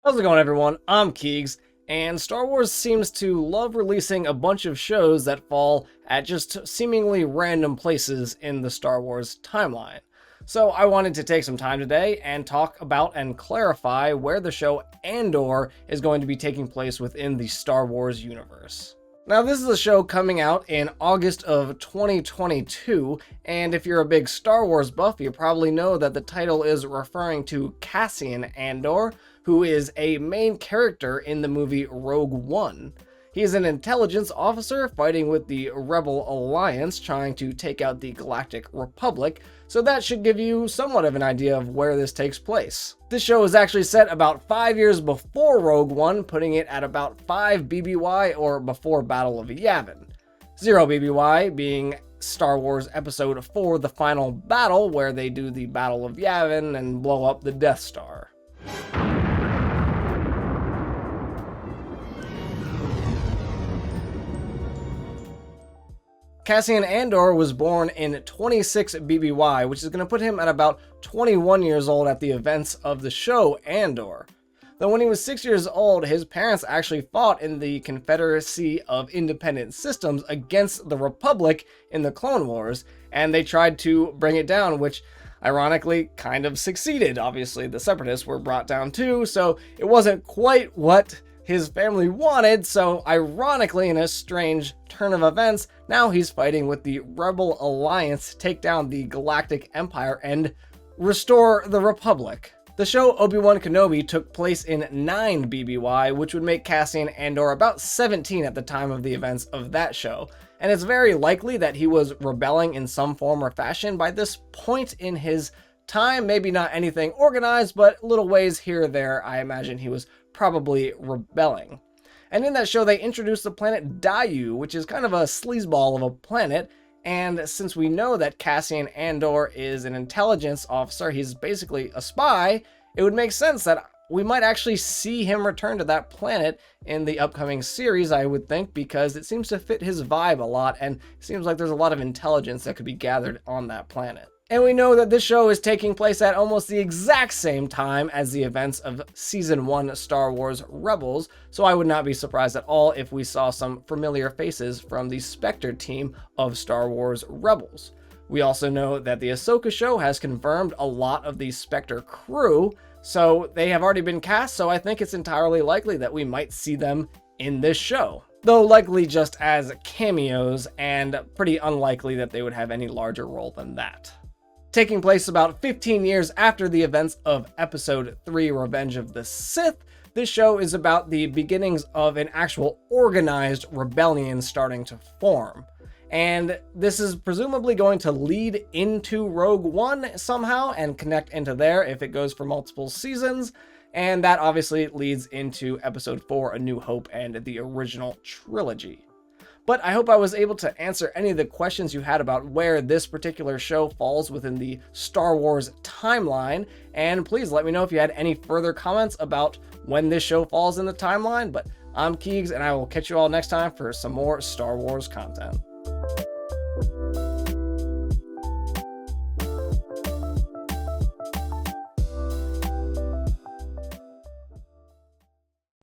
How's it going, everyone? I'm Keegs, and Star Wars seems to love releasing a bunch of shows that fall at just seemingly random places in the Star Wars timeline. So I wanted to take some time today and talk about and clarify where the show Andor is going to be taking place within the Star Wars universe. Now, this is a show coming out in August of 2022, and if you're a big Star Wars buff, you probably know that the title is referring to Cassian Andor, who is a main character in the movie Rogue One. He is an intelligence officer fighting with the Rebel Alliance, trying to take out the Galactic Republic, so that should give you somewhat of an idea of where this takes place. This show is actually set about 5 years before Rogue One, putting it at about 5 BBY, or before Battle of Yavin. 0 BBY being Star Wars Episode 4, The Final Battle, where they do the Battle of Yavin and blow up the Death Star. Cassian Andor was born in 26 BBY, which is going to put him at about 21 years old at the events of the show Andor. Though when he was 6 years old, his parents actually fought in the Confederacy of Independent Systems against the Republic in the Clone Wars, and they tried to bring it down, which ironically kind of succeeded. Obviously, the Separatists were brought down too, so it wasn't quite what his family wanted, so ironically, in a strange turn of events, now he's fighting with the Rebel Alliance to take down the Galactic Empire and restore the Republic. The show Obi-Wan Kenobi took place in 9 BBY, which would make Cassian Andor about 17 at the time of the events of that show, and it's very likely that he was rebelling in some form or fashion by this point in his time. Maybe not anything organized, but little ways here or there, I imagine he was probably rebelling. And in that show, they introduced the planet Daiyu, which is kind of a sleazeball of a planet, and since we know that Cassian Andor is an intelligence officer, he's basically a spy, it would make sense that we might actually see him return to that planet in the upcoming series, I would think, because it seems to fit his vibe a lot, and it seems like there's a lot of intelligence that could be gathered on that planet. And we know that this show is taking place at almost the exact same time as the events of Season 1 Star Wars Rebels, so I would not be surprised at all if we saw some familiar faces from the Spectre team of Star Wars Rebels. We also know that the Ahsoka show has confirmed a lot of the Spectre crew, so they have already been cast, so I think it's entirely likely that we might see them in this show. Though likely just as cameos, and pretty unlikely that they would have any larger role than that. Taking place about 15 years after the events of Episode 3, Revenge of the Sith, this show is about the beginnings of an actual organized rebellion starting to form. And this is presumably going to lead into Rogue One somehow and connect into there if it goes for multiple seasons. And that obviously leads into Episode 4, A New Hope, and the original trilogy. But I hope I was able to answer any of the questions you had about where this particular show falls within the Star Wars timeline. And please let me know if you had any further comments about when this show falls in the timeline. But I'm Keegs, and I will catch you all next time for some more Star Wars content.